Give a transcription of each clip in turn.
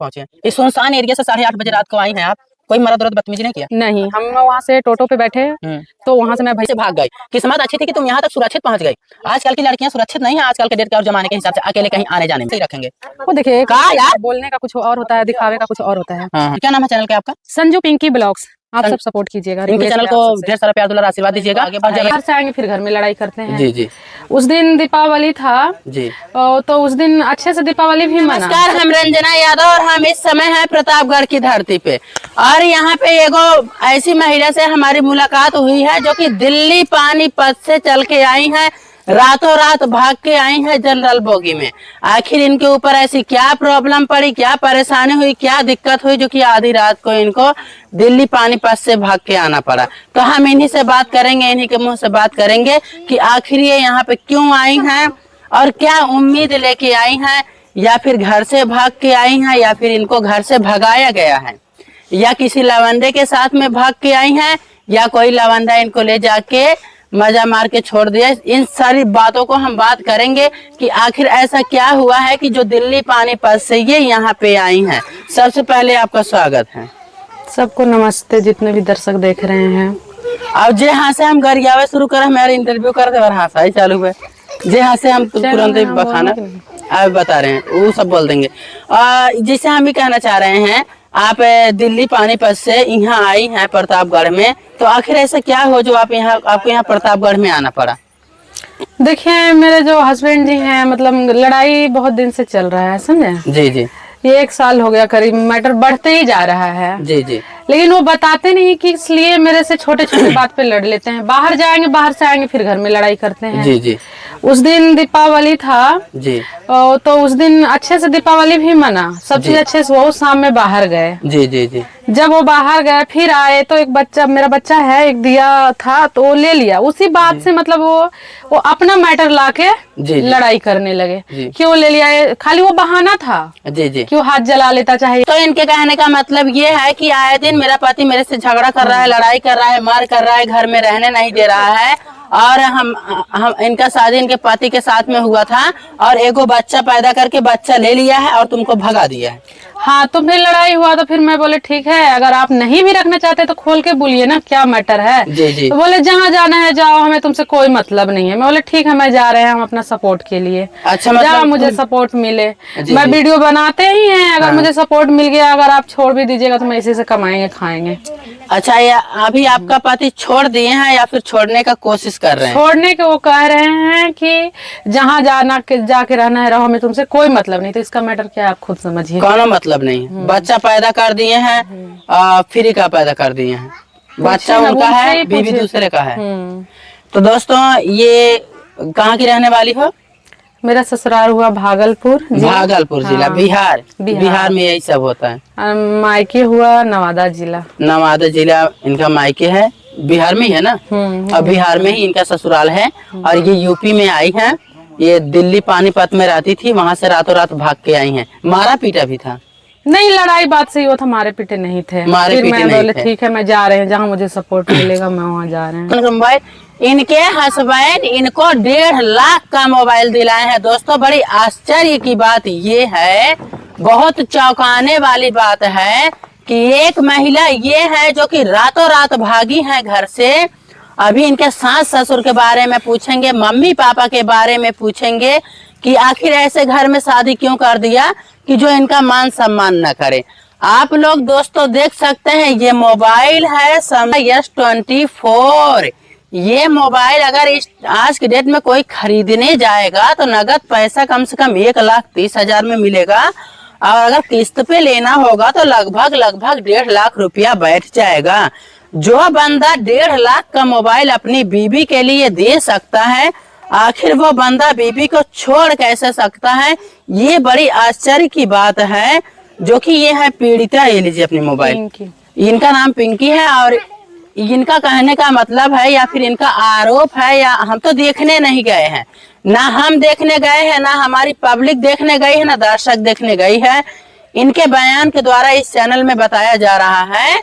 पहुंचे हैं। इस सुनसान एरिया से 8:30 बजे रात को आई हैं आप, कोई मर्द औरत बदतमीजी नहीं किया? नहीं, हम वहाँ से टोटो पे बैठे तो वहाँ से मैं से भाग गए। किस्मत अच्छी थी कि तुम यहाँ तक सुरक्षित पहुंच गई। आजकल की लड़कियां सुरक्षित नहीं है, आजकल के डेट के और जमाने के हिसाब से अकेले कहीं आने जाने में सही रखेंगे। वो देखिए कहा यार, बोलने का कुछ और होता है, दिखावे का कुछ और होता है। क्या नाम है चैनल का आपका? संजू पिंकी ब्लॉग्स। आप सब सपोर्ट कीजिएगा, इनके चैनल को ढेर सारा प्यार दुलार आशीर्वाद दीजिएगा। आगे बाहर से आएंगे फिर घर में लड़ाई करते हैं। जी जी। उस दिन दीपावली था जी, तो उस दिन अच्छे से दीपावली भी मना। नमस्कार, हम रंजना यादव और हम इस समय हैं प्रतापगढ़ की धरती पे और यहाँ पे एगो ऐसी महिला से हमारी मुलाकात हुई है जो कि दिल्ली पानीपत से चल के आई है, रातों रात भाग के आई है जनरल बोगी में। आखिर इनके ऊपर ऐसी क्या प्रॉब्लम पड़ी, क्या परेशानी हुई, क्या दिक्कत हुई जो कि आधी रात को इनको दिल्ली पानीपत से भाग के आना पड़ा। तो हम इन्हीं से बात करेंगे, इन्हीं के मुंह से बात करेंगे कि आखिर ये यहाँ पे क्यों आई हैं और क्या उम्मीद लेके आई हैं, या फिर घर से भाग के आई हैं, या फिर इनको घर से भगाया गया है, या किसी लवंडे के साथ में भाग के आई हैं, या कोई लवंडा इनको ले जाके मजा मार के छोड़ दिया। इन सारी बातों को हम बात करेंगे कि आखिर ऐसा क्या हुआ है कि जो दिल्ली पानीपत से ये यहाँ पे आई हैं। सबसे पहले आपका स्वागत है। सबको नमस्ते, जितने भी दर्शक देख रहे हैं। अब जे हाँ से हम गरियावे शुरू कर हमारे इंटरव्यू करते और हाँ ही चालू है, जे हाँ से हम तुरंत ही बखाना आप बता रहे हैं वो सब बोल देंगे। जैसे हम ही कहना चाह रहे हैं, आप दिल्ली पानीपत से यहाँ आई हैं प्रतापगढ़ में, तो आखिर ऐसा क्या हो जो आप यहाँ आपको यहाँ प्रतापगढ़ में आना पड़ा? देखिए मेरे जो हस्बैंड जी हैं, मतलब लड़ाई बहुत दिन से चल रहा है, समझे? जी जी। ये 1 साल हो गया करीब, मैटर बढ़ते ही जा रहा है। जी जी। लेकिन वो बताते नहीं कि इसलिए मेरे से छोटे छोटे बात पे लड़ लेते हैं। बाहर जाएंगे, बाहर से आएंगे फिर घर में लड़ाई करते हैं। जी जी। उस दिन दीपावली था जी, तो उस दिन अच्छे से दीपावली भी मना, सब चीज अच्छे से। वो शाम में बाहर गए। जी जी जी। जब वो बाहर गए फिर आए तो एक बच्चा, मेरा बच्चा है, एक दिया था तो वो ले लिया। उसी बात से मतलब वो अपना मैटर लाके लड़ाई करने लगे। क्यों ले लिया? खाली वो बहाना था। जी जी। क्यों हाथ जला लेता चाहिए। तो इनके कहने का मतलब ये है कि आए दिन मेरा पति मेरे से झगड़ा कर रहा है, लड़ाई कर रहा है, मार कर रहा है, घर में रहने नहीं दे रहा है, और हम इनका शादी इनके पति के साथ में हुआ था और एगो बच्चा पैदा करके बच्चा ले लिया है और तुमको भगा दिया है। हाँ, तो फिर लड़ाई हुआ तो फिर मैं बोले ठीक है, अगर आप नहीं भी रखना चाहते तो खोल के बोलिए ना, क्या मैटर है। जी जी। तो बोले जहाँ जाना है जाओ, हमें तुमसे कोई मतलब नहीं है। मैं बोले ठीक है, मैं जा रहे हैं हम अपना सपोर्ट के लिए। अच्छा, मतलब मुझे सपोर्ट मिले। मैं वीडियो बनाते ही हैं, अगर मुझे सपोर्ट मिल गया, अगर आप छोड़ भी दीजिएगा तो मैं इसी से कमाएंगे खाएंगे। अच्छा, ये अभी आपका पति छोड़ दिए हैं या फिर छोड़ने का कोशिश कर रहे हैं? छोड़ने के वो कह रहे हैं कि जहाँ जाना जाके रहना है रहो, हमें तुमसे कोई मतलब नहीं। तो इसका मैटर क्या है आप खुद समझिए। कौन मतलब नहीं है? बच्चा पैदा कर दिए हैं, फ्री का पैदा कर दिए हैं, बच्चा उनका है, बीवी दूसरे का है। तो दोस्तों, ये कहाँ की रहने वाली हो? मेरा ससुराल हुआ भागलपुर जिला। भागलपुर जिला, बिहार। बिहार में यही सब होता है। मायके हुआ नवादा जिला। नवादा जिला इनका मायके है, बिहार में ही है ना? और बिहार में ही इनका ससुराल है। और ये यूपी में आई है, ये दिल्ली पानीपत में रहती थी, वहाँ से रातों रात भाग के आई हैं। मारा पीटा भी था? नहीं, लड़ाई बात से ही हुआ था, मारे पीटे नहीं थे। मारे पीटे नहीं बोले ठीक है, मैं जा रहे हैं, जहाँ मुझे सपोर्ट मिलेगा मैं वहाँ जा रहे हैं। भाई, इनके हस्बैंड इनको 1.5 लाख का मोबाइल दिलाए हैं। दोस्तों, बड़ी आश्चर्य की बात ये है, बहुत चौंकाने वाली बात है कि एक महिला ये है जो कि रातों रात भागी है घर से। अभी इनके सास ससुर के बारे में पूछेंगे, मम्मी पापा के बारे में पूछेंगे कि आखिर ऐसे घर में शादी क्यों कर दिया कि जो इनका मान सम्मान न करे। आप लोग दोस्तों देख सकते हैं, ये मोबाइल है S24। ये मोबाइल अगर इस आज की डेट में कोई खरीदने जाएगा तो नगद पैसा कम से कम 1,30,000 में मिलेगा, और अगर किस्त पे लेना होगा तो लगभग 1.5 लाख रुपया बैठ जाएगा। जो बंदा 1.5 लाख का मोबाइल अपनी बीबी के लिए दे सकता है, आखिर वो बंदा बीबी को छोड़ कैसे सकता है? ये बड़ी आश्चर्य की बात है। जो कि ये है पीड़िता, ये लीजिए अपनी मोबाइल, इनका नाम पिंकी है। और इनका कहने का मतलब है या फिर इनका आरोप है, या हम तो देखने नहीं गए हैं, ना हम देखने गए हैं, ना हमारी पब्लिक देखने गई है, ना दर्शक देखने गई है, इनके बयान के द्वारा इस चैनल में बताया जा रहा है।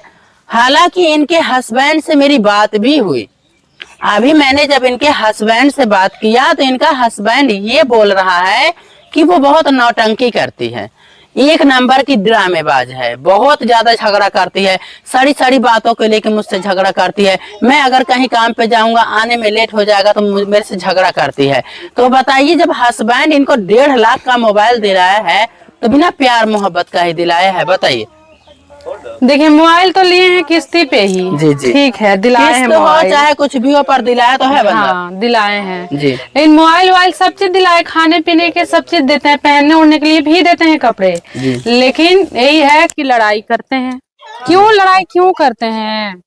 हालांकि इनके हस्बैंड से मेरी बात भी हुई। अभी मैंने जब इनके हस्बैंड से बात किया तो इनका हस्बैंड ये बोल रहा है कि वो बहुत नौटंकी करती है। एक नंबर की ड्रामेबाज है, बहुत ज्यादा झगड़ा करती है, सारी सारी बातों को लेकर मुझसे झगड़ा करती है। मैं अगर कहीं काम पे जाऊंगा, आने में लेट हो जाएगा तो मेरे से झगड़ा करती है। तो बताइए, जब हस्बैंड इनको 1.5 लाख का मोबाइल दिलाया है तो बिना प्यार मोहब्बत का ही दिलाया है, बताइए। देखिए मोबाइल तो लिए हैं किस्ती पे ही। जी जी, ठीक है, दिलाए हैं किस्त हो मोबाइल। चाहे कुछ भी हो, पर दिलाया तो है बंदा। हाँ दिलाए हैं जी लेकिन मोबाइल वोबाइल सब चीज दिलाए, खाने पीने के सब चीज देते हैं, पहनने ओढ़ने के लिए भी देते हैं कपड़े। जी। लेकिन यही है कि लड़ाई करते हैं। क्यों लड़ाई क्यों करते हैं?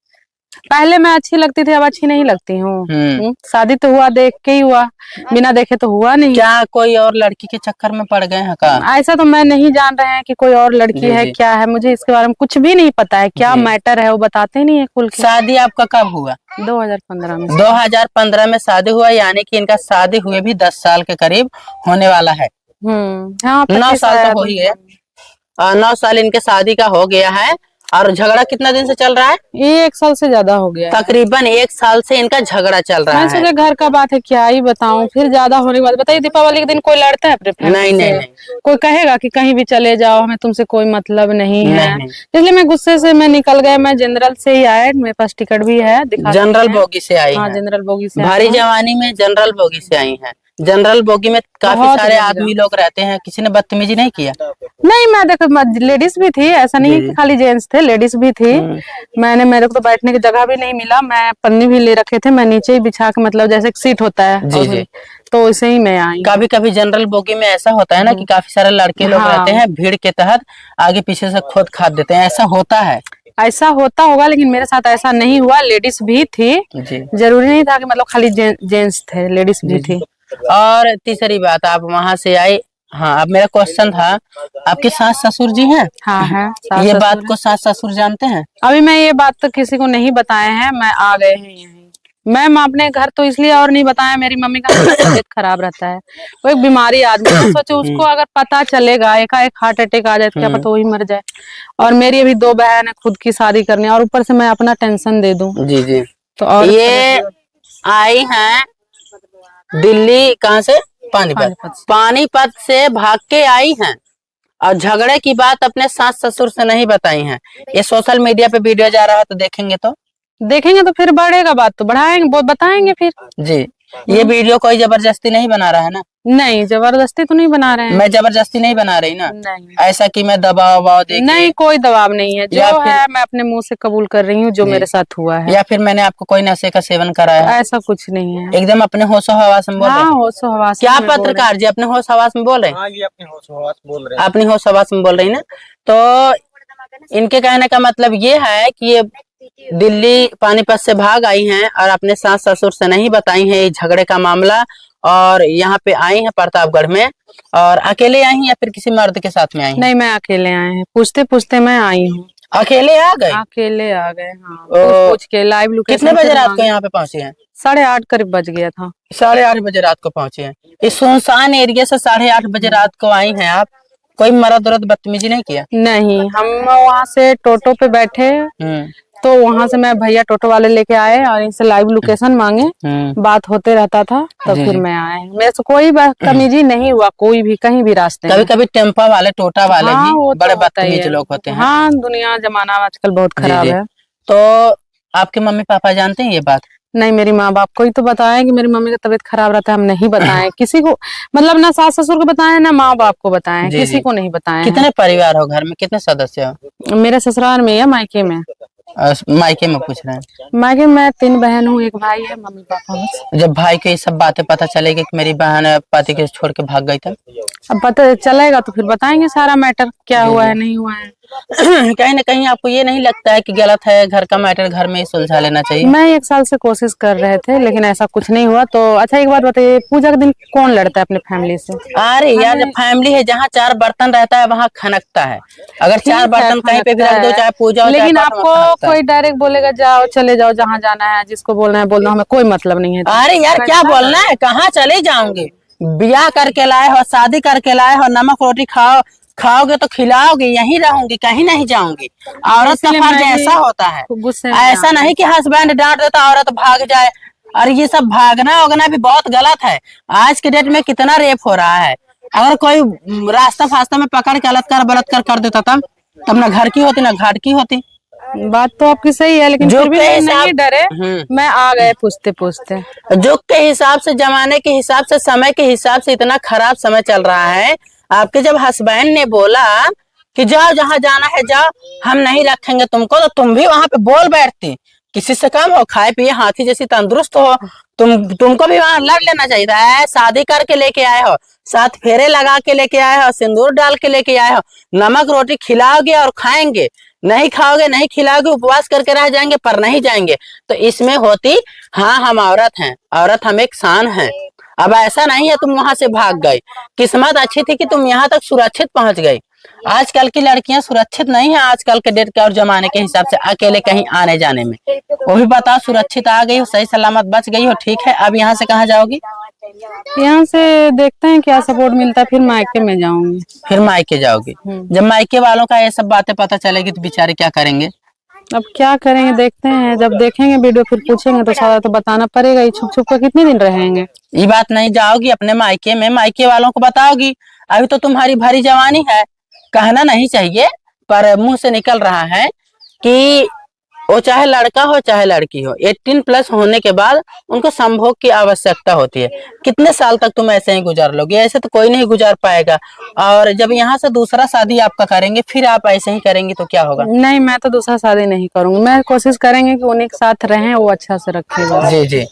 पहले मैं अच्छी लगती थी, अब अच्छी नहीं लगती हूँ। शादी तो हुआ देख के ही हुआ, बिना देखे तो हुआ नहीं। क्या कोई और लड़की के चक्कर में पड़ गए हैं का? ऐसा तो मैं नहीं जान रहे हैं कि कोई और लड़की जी है जी। क्या है, मुझे इसके बारे में कुछ भी नहीं पता है, क्या जी। मैटर है वो बताते नहीं है खुल के। शादी आपका कब हुआ? 2015 में। 2015 में शादी हुआ, यानी कि इनका शादी हुए भी 10 साल के करीब होने वाला है। हाँ 9 25 साल आया तो हो तो। ही है। 9 साल इनके शादी का हो गया है। और झगड़ा कितना दिन से चल रहा है? ये 1 साल से ज्यादा हो गया है। तकरीबन 1 साल से इनका झगड़ा चल रहा मैं है। सोचा घर का बात है क्या ही बताऊं, फिर ज्यादा होने के बाद बताइए, दीपावली के दिन कोई लड़ता है अपने फैमिली नहीं से? नहीं नहीं कोई कहेगा कि कहीं भी चले जाओ, हमें तुमसे कोई मतलब नहीं है। नहीं नहीं। इसलिए मैं गुस्से से मैं निकल गया। मैं जनरल से ही आया, मेरे पास टिकट भी है, दिखा जनरल सकते हैं। बोगी से आई हाँ है। जनरल बोगी से भारी आया हूँ। जवानी में जनरल बोगी से आई है। जनरल बोगी में काफी बहुत सारे बढ़िया। आदमी लोग रहते हैं, किसी ने बदतमीजी नहीं किया? नहीं मैं देखो लेडीज भी थी, ऐसा नहीं है कि खाली जेंट्स थे, लेडीज भी थी। मेरे को तो बैठने की जगह भी नहीं मिला, मैं पन्नी भी ले रखे थे, मैं नीचे ही बिछा के, मतलब जैसे सीट होता है जी जी। तो वैसे ही मैं आई। कभी कभी जनरल बोगी में ऐसा होता है ना कि काफी सारे लड़के लोग हाँ। रहते हैं, भीड़ के तहत आगे पीछे से खोद खाद देते हैं, ऐसा होता है। ऐसा होता होगा लेकिन मेरे साथ ऐसा नहीं हुआ, लेडीज भी थी। जी जरूरी नहीं था कि मतलब खाली जेंट्स थे, लेडीज भी थी। और तीसरी बात, आप वहां से आई। हाँ, अब मेरा क्वेश्चन था, आपके सास ससुर जी हैं? हाँ है, ये सास बात ससुर को सास ससुर जानते हैं? है। अभी मैं ये बात तो किसी को नहीं बताए हैं, मैं आ गए हैं यहीं। मैम अपने घर तो इसलिए और नहीं बताया, मेरी मम्मी का तबीयत खराब रहता है, वो एक बीमारी आदमी है, सोचे उसको अगर पता चलेगा, एकाएक हार्ट अटैक आ जाए तो क्या पता वही मर जाए। और मेरी अभी 2 बहन है, खुद की शादी करनी है, और ऊपर से मैं अपना टेंशन दे दूं जी जी। तो और ये आई हैं दिल्ली, कहाँ से? पानीपत। पानीपत से भाग के आई हैं, और झगड़े की बात अपने सास ससुर से नहीं बताई हैं। ये सोशल मीडिया पे वीडियो जा रहा है, तो देखेंगे तो फिर बढ़ेगा, बात तो बढ़ाएंगे, वो बताएंगे फिर। जी। ये वीडियो कोई जबरदस्ती नहीं बना रहा है ना? नहीं जबरदस्ती तो नहीं बना रहे हैं। मैं जबरदस्ती नहीं बना रही ना? नहीं ऐसा कि मैं दबाव वबाव दे के, नहीं कोई दबाव नहीं है, या जो फिर- है मैं अपने मुंह से कबूल कर रही हूँ, जो जी। मेरे साथ हुआ है। या फिर मैंने आपको कोई नशे का सेवन कराया है? ऐसा कुछ नहीं है। एकदम अपने होशो हवास में बोल रहे हाँ हैं। होशो हवास क्या में बोल रहे पत्रकार जी अपने होश हवास में बोल रहे हैं? हाँ ये अपने होश हवास बोल रहे हैं। अपनी होश हवास में बोल रही ना? तो इनके कहने का मतलब ये है कि ये दिल्ली पानीपत से भाग आई हैं और अपने सास ससुर से नहीं बताई हैं ये झगड़े का मामला, और यहाँ पे आई हैं प्रतापगढ़ में। और अकेले आई हैं या फिर किसी मर्द के साथ में आई हैं? नहीं मैं अकेले आए हैं, पूछते पूछते मैं आई हूँ। अकेले आ गए? अकेले आ गए हाँ, ओ, पूछ के लाइव लोकेशन। कितने बजे रात को यहाँ पे पहुंचे हैं? 8:30 करीब बज गया था। 8:30 बजे रात को पहुंचे हैं। इस सुनसान एरिया से 8:30 बजे रात को आई हैं आप, कोई मर्द औरत बदतमीजी नहीं किया? नहीं, हम वहाँ से टोटो पे बैठे, तो वहाँ से मैं भैया टोटो वाले लेके आए और इनसे लाइव लोकेशन मांगे, बात होते रहता था, तो जी, फिर जी। मैं आए। मेरे से कोई बदतमीजी नहीं हुआ, कोई भी कहीं भी रास्ते कभी में। कभी टेम्पा वाले टोटा वाले हाँ, भी वो तो बड़े होता ही बदतमीज है। लोग होते हैं। हाँ दुनिया जमाना आजकल बहुत जी, खराब जी। है। तो आपके मम्मी पापा जानते हैं ये बात? नहीं मेरी माँ बाप को ही तो बताया कि मेरी मम्मी का तबीयत खराब रहता है, हम नहीं बताएं किसी को, मतलब ना सास ससुर को बताएं ना माँ बाप को बताएं, जी, किसी जी। को नहीं बताएं। कितने परिवार हो घर में, कितने सदस्य हो? मेरे ससुराल में या मायके में? मायके में पूछ रहे हैं। मायके में 3 बहन हूँ, 1 भाई है, मम्मी पापा बस। जब भाई को ये सब बातें पता चलेगी कि मेरी बहन पति के छोड़ के भाग गई, तब अब पता चलेगा तो फिर बताएंगे सारा मैटर, क्या जी, हुआ जी। है नहीं हुआ है। कहीं ना कहीं आपको ये नहीं लगता है कि गलत है, घर का मैटर घर में ही सुलझा लेना चाहिए? मैं 1 साल से कोशिश कर रहे थे लेकिन ऐसा कुछ नहीं हुआ। तो अच्छा एक बात बताइए, पूजा के दिन कौन लड़ता है अपने फैमिली से? अरे यार, जब फैमिली है, जहाँ 4 बर्तन रहता है वहाँ खनकता है। अगर 4 बर्तन कहीं पे भी रख दो, चाहे पूजा हो, लेकिन चाहे पाठ, आपको वहाँ खनकता है। कोई डायरेक्ट बोलेगा जाओ चले जाओ जहाँ जाना है, जिसको बोलना है बोल दो, हमें कोई मतलब नहीं है। अरे यार, क्या बोलना है, कहाँ चले जाओगे? ब्याह करके लाए हो, शादी करके लाए हो, नमक रोटी खाओगे तो खिलाओगे, यहीं रहूंगी, कहीं नहीं जाऊंगी। औरत का इसलिए फर्ज मैं भी ऐसा होता है। गुस्से में ऐसा नहीं कि हस्बैंड डांट देता औरत भाग जाए। और ये सब भागना वगना भी बहुत गलत है। आज के डेट में कितना रेप हो रहा है, अगर कोई रास्ता फास्ता में पकड़ के बलात्कार बलात्कार कर देता तब ना घर की होती ना घाट की होती। बात तो आपकी सही है, लेकिन जो फिर भी के मैं हिसाब नहीं डरे, मैं आ गए पूछते पूछते। युग के हिसाब से, जमाने के हिसाब से, समय के हिसाब से इतना खराब समय चल रहा है। आपके जब हस्बैंड ने बोला कि जाओ जहां जाना है जाओ, हम नहीं रखेंगे तुमको, तो तुम भी वहां पे बोल बैठती। किसी से कम हो, खाए पिए हाथी जैसी तंदुरुस्त हो, तुमको भी वहां लड़ लेना चाहिए था। शादी करके लेके आए हो, 7 फेरे लगा के लेके आए हो, सिंदूर डाल के लेके आए हो, नमक रोटी खिलाओगे और खाएंगे, नहीं खाओगे नहीं खिलाओगे उपवास करके रह जाएंगे पर नहीं जाएंगे। तो इसमें होती हाँ हम औरत हैं, औरत हम एक शान है। अब ऐसा नहीं है तुम वहां से भाग गई, किस्मत अच्छी थी कि तुम यहाँ तक सुरक्षित पहुंच गई। आजकल की लड़कियां सुरक्षित नहीं है, आजकल के डेट के और जमाने के हिसाब से अकेले कहीं आने जाने में। वो भी बताओ, सुरक्षित आ गई हो, सही सलामत बच गई हो, ठीक है, अब यहाँ से कहाँ जाओगी? यहाँ से देखते हैं क्या सपोर्ट मिलता है, फिर मायके में जाऊंगी। फिर मायके जाओगी? जब मायके वालों का ये सब बातें पता चलेगी तो बेचारे क्या करेंगे? अब क्या करेंगे देखते हैं, जब देखेंगे वीडियो फिर पूछेंगे तो सारा तो बताना पड़ेगा ही। छुप छुप कर कितने दिन रहेंगे? ये बात नहीं, जाओगी अपने मायके में, मायके वालों को बताओगी। अभी तो तुम्हारी भरी जवानी है, कहना नहीं चाहिए पर मुंह से निकल रहा है कि वो चाहे लड़का हो चाहे लड़की हो, 18+ होने के बाद उनको संभोग की आवश्यकता होती है। कितने साल तक तुम ऐसे ही गुजार लोगे? ऐसे तो कोई नहीं गुजार पाएगा। और जब यहाँ से दूसरा शादी आपका करेंगे फिर आप ऐसे ही करेंगे तो क्या होगा? नहीं, मैं तो दूसरा शादी नहीं करूंगी। मैं कोशिश करेंगे कि उन्हीं के साथ रहें, वो अच्छा से रखेगा। जी जी,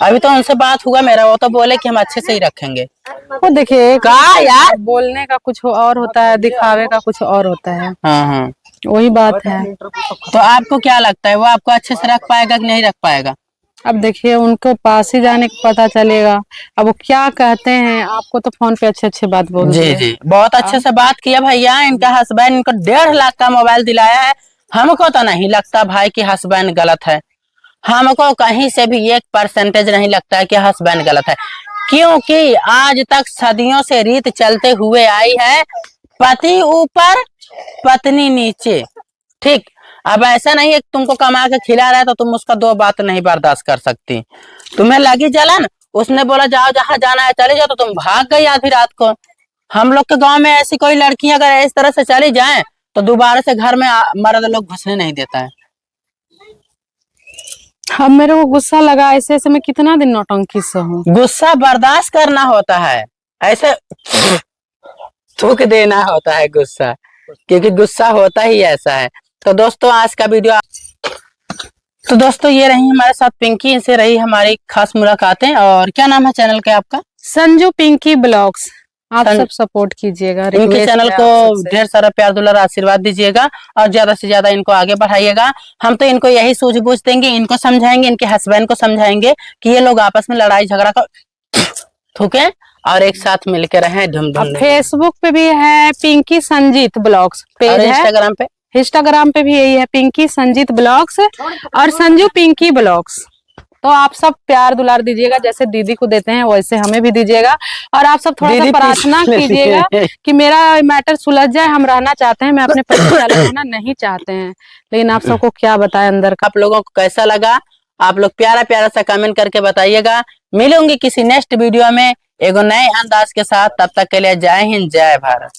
अभी तो उनसे बात हुआ मेरा, वो तो बोले कि हम अच्छे से ही रखेंगे। वो देखिए का यार, बोलने का कुछ और होता है, दिखावे का कुछ और होता है। हाँ, वही बात है। तो आपको क्या लगता है वो आपको अच्छे से रख पाएगा कि नहीं रख पाएगा? अब देखिए उनको पास ही जाने का पता चलेगा। अब वो क्या कहते हैं, आपको तो फोन पे अच्छे अच्छे बात बोल जी जी, बहुत अच्छे से बात किया भैया। इनका हस्बैंड इनको 1.5 लाख का मोबाइल दिलाया है। हमको तो नहीं लगता भाई कि हस्बैंड गलत है, हमको कहीं से भी 1% नहीं लगता है कि हस्बैंड गलत है। क्योंकि आज तक सदियों से रीत चलते हुए आई है, पति ऊपर पत्नी नीचे। ठीक, अब ऐसा नहीं है कि तुमको कमा के खिला रहा है तो तुम उसका 2 बात नहीं बर्दाश्त कर सकती। तुम्हें लगी जलन, उसने बोला जाओ जहां जाना है चले जाओ, तो तुम भाग गई आधी रात को। हम लोग के गांव में ऐसी कोई लड़कियां अगर इस तरह से चली जाएं तो दोबारा से घर में मर्द लोग घुसने नहीं देता है। अब मेरे को गुस्सा लगा, ऐसे ऐसे मैं कितना दिन नौटंकी से हूँ। गुस्सा बर्दाश्त करना होता है, ऐसे थूक देना होता है गुस्सा, क्योंकि गुस्सा होता ही ऐसा है। तो दोस्तों आज का वीडियो, तो दोस्तों ये रही हमारे साथ पिंकी, इनसे रही हमारी खास मुलाकातें। और क्या नाम है चैनल का आपका? संजू पिंकी ब्लॉग्स। आप सब सपोर्ट कीजिएगा, इनके चैनल को ढेर सारा प्यार दुलार आशीर्वाद दीजिएगा और ज्यादा से ज्यादा इनको आगे बढ़ाइएगा। हम तो इनको यही सूझबूझ देंगे, इनको समझाएंगे, इनके हस्बैंड को समझाएंगे कि ये लोग आपस में लड़ाई झगड़ा कर थूके और एक साथ मिलकर रहें। फेसबुक पे भी है पिंकी संजीत ब्लॉग्स पेज है, इंस्टाग्राम पे भी यही है पिंकी संजीत ब्लॉग्स और संजू पिंकी ब्लॉग्स। तो आप सब प्यार दुलार दीजिएगा, जैसे दीदी को देते हैं वैसे हमें भी दीजिएगा। और आप सब थोड़ा सा प्रार्थना कीजिएगा कि मेरा मैटर सुलझ जाए। हम रहना चाहते हैं, मैं अपने पति से अलग होना नहीं चाहते हैं, लेकिन आप सबको क्या बताएं अंदर का। आप लोगों को कैसा लगा आप लोग प्यारा प्यारा सा कमेंट करके बताइएगा। मिलूंगी किसी नेक्स्ट वीडियो में एगो नए अंदाज के साथ, तब तक के लिए जय हिंद जय भारत।